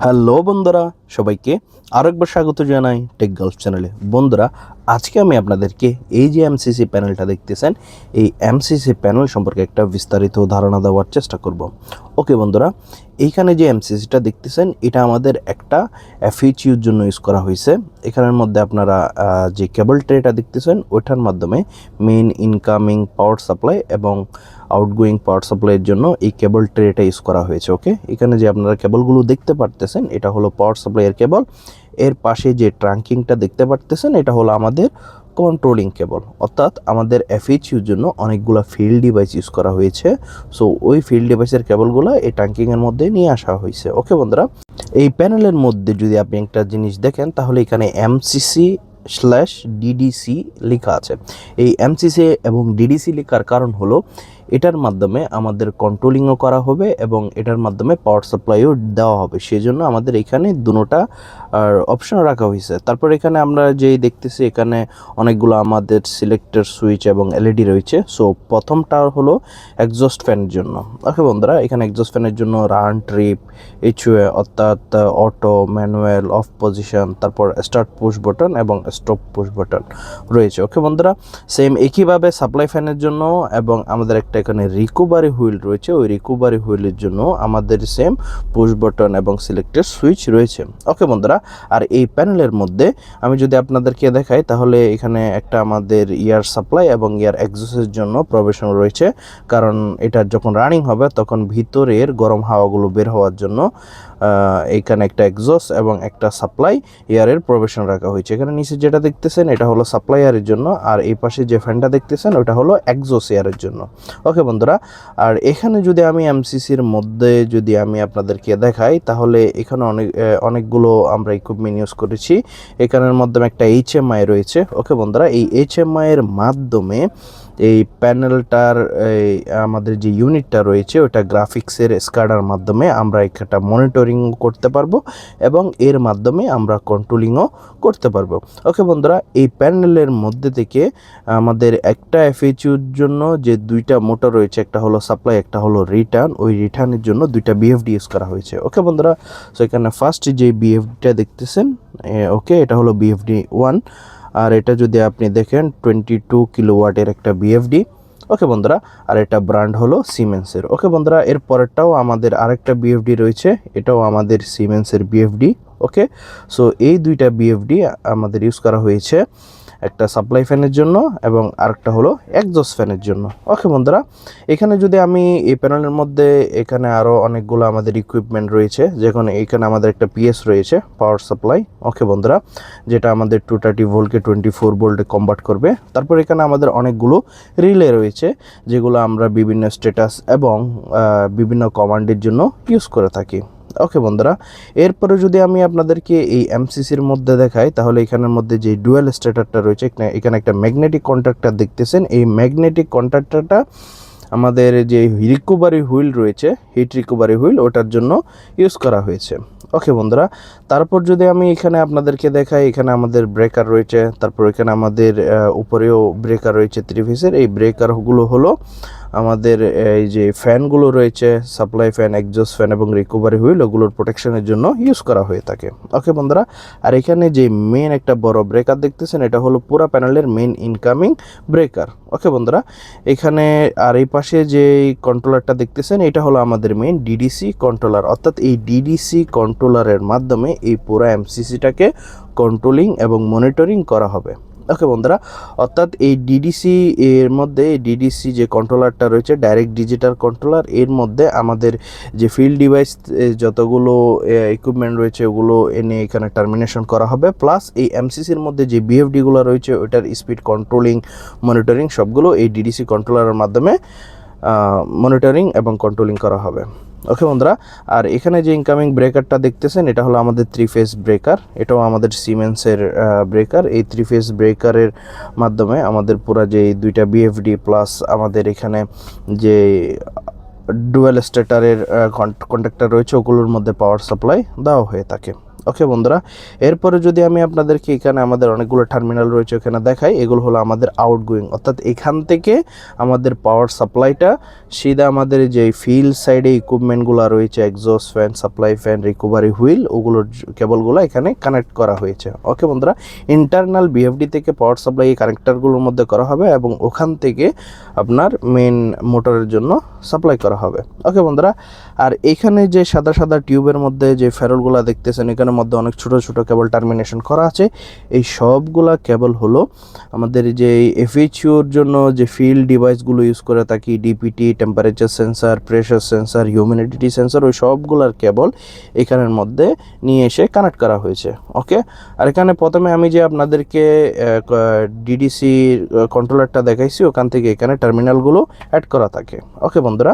Hello বন্ধুরা, সবাইকে আরেকবার স্বাগত জানাই টেক গার্লস চ্যানেলে। বন্ধুরা, আজকে আমি আপনাদেরকে এই যে এমসিসি প্যানেলটা দেখতেছেন, এই এমসিসি প্যানেল সম্পর্কে একটা বিস্তারিত ধারণা দেওয়ার চেষ্টা করব। ওকে বন্ধুরা, এইখানে যে এমসিসিটা দেখতেছেন, এটা আমাদের একটা এফএইচইউর জন্য ইউজ করা হয়েছে। এখানের মধ্যে আপনারা যে কেবল ট্রেটা দেখতেছেন, ওইটার মাধ্যমে মেইন ইনকামিং পাওয়ার সাপ্লাই এবং আউটগোয়িং পাওয়ার সাপ্লাইয়ের জন্য এই কেবল ট্রেটা ইউজ করা হয়েছে। ওকে, এখানে যে আপনারা কেবলগুলো দেখতে পারতেছেন, এটা হলো পাওয়ার সাপ্লাইয়ের কেবল। এর পাশে যে ট্রাঙ্কিংটা দেখতে পারতেছেন, এটা হলো আমাদের কন্ট্রোলিং কেবল। অর্থাৎ আমাদের এফএইচইউর জন্য অনেকগুলো ফিল্ড ডিভাইস ইউজ করা হয়েছে। সো ওই ফিল্ড ডিভাইসের কেবলগুলো এই ট্রাঙ্কিংয়ের মধ্যে নিয়ে আসা হয়েছে। ওকে বন্ধুরা, এই প্যানেলের মধ্যে যদি আপনি একটা জিনিস দেখেন, তাহলে এখানে MCC/DDC লেখা আছে। এই MCC এবং ডিডিসি লেখার কারণ হলো এটার মাধ্যমে আমাদের কন্ট্রোলিংও করা হবে এবং এটার মাধ্যমে পাওয়ার সাপ্লাইও দেওয়া হবে। সেজন্য আমাদের এখানে দুটোটা অপশন রাখা হয়েছে। তারপর এখানে আমরা যেই দেখতেছি, এখানে অনেকগুলো আমাদের সিলেক্টর সুইচ এবং এলইডি রয়েছে। সো প্রথমটা হলো এক্সজস্ট ফ্যানের জন্য। ওকে বন্ধুরা, এখানে এক্সজস্ট ফ্যানের জন্য রান, ট্রিপ, এইচওএ অর্থাৎ অটো, ম্যানুয়াল, অফ পজিশন, তারপর স্টার্ট পুশ বাটন এবং স্টপ পুশ বাটন রয়েছে। ওকে বন্ধুরা, সেম একইভাবে সাপ্লাই ফ্যানের জন্য এবং আমাদের একটা এখানে রিকভারি হুইল রয়েছে। ওই রিকভারি হুইলের জন্য আমাদের সেম পুশ বাটন এবং সিলেক্টেড সুইচ রয়েছে। ওকে বন্ধুরা, আর এই প্যানেলের মধ্যে আমি যদি আপনাদেরকে দেখাই, তাহলে এখানে একটা আমাদের এয়ার সাপ্লাই এবং এয়ার এক্সজস্টের জন্য প্রভিশন রয়েছে। কারণ এটা যখন রানিং হবে তখন ভিতরের গরম হাওয়াগুলো বের হওয়ার জন্য এইখানে একটা এক্সজস্ট এবং একটা সাপ্লাই এয়ারের প্রভিশন রাখা হয়েছে। এখানে নিচে যেটা দেখতেছেন, এটা হলো সাপ্লাই এয়ারের জন্য, আর এই পাশে যে ফ্যানটা দেখতেছেন, ওটা হলো এক্সজস্ট এয়ারের জন্য। ওকে বন্ধুরা, আর এখানে যদি আমি এমসিসির মধ্যে যদি আমি আপনাদেরকে দেখাই, তাহলে এখানে অনেকগুলো আমরা ইকুইপমেন্ট ইউজ করেছি। এখানের মাধ্যমে একটা HMI রয়েছে। ওকে বন্ধুরা, এই HMI এর মাধ্যমে এই প্যানেলটার আমাদের যে ইউনিটটা রয়েছে, ওটা গ্রাফিক্সের স্ক্যাডার মাধ্যমে আমরা একটা মনিটরিং করতে পারবো এবং এর মাধ্যমে আমরা কন্ট্রোলিংও করতে পারবো। ওকে বন্ধুরা, এই প্যানেলের মধ্যে থেকে আমাদের একটা এফএইচইউর জন্য যে দুইটা মোটর রয়েছে, একটা হলো সাপ্লাই, একটা হলো রিটার্ন। ওই রিটার্নের জন্য দুইটা বিএফডি ইউজ করা হয়েছে। ওকে বন্ধুরা, সো এখানে ফার্স্ট যে বিএফডিটা দেখতেছেন, ওকে, এটা হলো বিএফডি 1। আর এটা যদি আপনি দেখেন 22 কিলোওয়াটের একটা বিএফডি। ওকে বন্ধুরা, আর এটা ব্র্যান্ড হলো সিমেন্সের। ওকে বন্ধুরা, এর পরেরটাও আমাদের আরেকটা বিএফডি রয়েছে, এটাও আমাদের সিমেন্সের বিএফডি। ওকে, সো এই দুইটা বিএফডি আমাদের ইউজ করা হয়েছে, একটা সাপ্লাই ফ্যানের জন্য এবং আরেকটা হলো এক্সজস্ট ফ্যানের জন্য। ওকে বন্ধুরা, এখানে যদি আমি এই প্যানেলের মধ্যে এখানে আরও অনেকগুলো আমাদের ইকুইপমেন্ট রয়েছে, যেখানে এখানে আমাদের একটা পিএস রয়েছে, পাওয়ার সাপ্লাই। ওকে বন্ধুরা, যেটা আমাদের 230 ভোল্টকে 24 ভোল্টে কনভার্ট করবে। তারপর এখানে আমাদের অনেকগুলো রিলে রয়েছে, যেগুলো আমরা বিভিন্ন স্ট্যাটাস এবং বিভিন্ন কমান্ডের জন্য ইউজ করে থাকি। ওকে বন্ধুরা, এরপরে যদি আমি আপনাদেরকে এই এমসিসির মধ্যে দেখাই, তাহলে এখানের মধ্যে যে ডুয়াল স্ট্যাটারটা রয়েছে, এখানে একটা ম্যাগনেটিক কন্ট্যাক্টর দেখতেছেন। এই ম্যাগনেটিক কন্ট্যাক্টরটা আমাদের যে রিকভারি হুইল রয়েছে, হিট রিকভারি হুইল, ওটার জন্য ইউজ করা হয়েছে। ওকে বন্ধুরা, তারপর যদি আমি এখানে আপনাদেরকে দেখাই, এখানে আমাদের ব্রেকার রয়েছে। তারপর এখানে আমাদের উপরেও ব্রেকার রয়েছে 3 ফেজের। এই ব্রেকারগুলো হলো আমাদের এই যে ফ্যানগুলো রয়েছে, সাপ্লাই ফ্যান, এক্সজস্ট ফ্যান এবং রিকভারি হুইল, ওগুলোর প্রোটেকশনের জন্য ইউজ করা হয়ে থাকে। ওকে বন্ধুরা, আর এখানে যে মেন একটা বড় ব্রেকার দেখতেছেন, এটা হলো পুরো প্যানেলের মেন ইনকামিং ব্রেকার। ওকে বন্ধুরা, এখানে আর এই পাশে যে কন্ট্রোলারটা দেখতেছেন, এটা হলো আমাদের মেন ডিডিসি কন্ট্রোলার। অর্থাৎ এই ডিডিসি কন্ট্রোলারের মাধ্যমে এই পুরো এমসিসিটাকে কন্ট্রোলিং এবং মনিটরিং করা হবে। ওকে বন্ধুরা, অর্থাৎ এই ডিডিসি এর মধ্যে ডিডিসি যে কন্ট্রোলারটা রয়েছে, ডাইরেক্ট ডিজিটাল কন্ট্রোলার, এর মধ্যে আমাদের যে ফিল্ড ডিভাইস যতগুলো ইকুইপমেন্ট রয়েছে, ওগুলো এনে এখানে টার্মিনেশন করা হবে। প্লাস এই এমসিসির মধ্যে যে বিএফডিগুলো রয়েছে, ওইটার স্পিড কন্ট্রোলিং, মনিটরিং সবগুলো এই ডিডিসি কন্ট্রোলারের মাধ্যমে মনিটরিং এবং কন্ট্রোলিং করা হবে। ওকে বন্ধুরা, আর এখানে যে ইনকামিং ব্রেকারটা দেখতেছেন, এটা হলো আমাদের 3 ফেজ ব্রেকার। এটাও আমাদের সিমেন্সের ব্রেকার। এই 3 ফেজ ব্রেকারের মাধ্যমে আমাদের পুরো যে দুইটা বিএফডি প্লাস আমাদের এখানে যে ডুয়াল স্ট্যাটারের কন্ট্যাক্টর রয়েছে, ওগুলোর মধ্যে পাওয়ার সাপ্লাই দেওয়া হয়ে থাকে। ওকে বন্ধুরা, এরপরে যদি আমি আপনাদেরকে এখানে আমাদের অনেকগুলো টার্মিনাল রয়েছে ওখানে দেখাই, এগুলো হলো আমাদের আউটগোয়িং, অর্থাৎ এখান থেকে আমাদের পাওয়ার সাপ্লাইটা সিধা আমাদের যে ফিল্ড সাইডে ইকুইপমেন্টগুলো রয়েছে, exhaust fan, supply fan, recovery wheel, ওগুলোর কেবলগুলো এখানে কানেক্ট করা হয়েছে। ওকে বন্ধুরা, ইন্টারনাল বিএফডি থেকে পাওয়ার সাপ্লাই এই কানেক্টারগুলোর মধ্যে করা হবে এবং ওখান থেকে আপনার মেন মোটরের জন্য সাপ্লাই করা হবে। ওকে বন্ধুরা, আর এখানে যে সাদা সাদা টিউবের মধ্যে যে ফেরলগুলো দেখতেছেন, এখানের মধ্যে অনেক ছোট ছোট কেবল টার্মিনেশন করা আছে। এই সবগুলা কেবল হলো আমাদের যে এফএইচইউর জন্য যে ফিল্ড ডিভাইসগুলো ইউজ করে থাকি, DPT, temperature sensor, pressure sensor, humidity sensor, ওই সবগুলার কেবল এখানের মধ্যে নিয়ে এসে কানেক্ট করা হয়েছে। ওকে, আর এখানে প্রথমে আমি যে আপনাদেরকে ডিডিসি কন্ট্রোলারটা দেখাইছি, ওখান থেকে এখানে টার্মিনালগুলো অ্যাড করা থাকে। ওকে বন্ধুরা,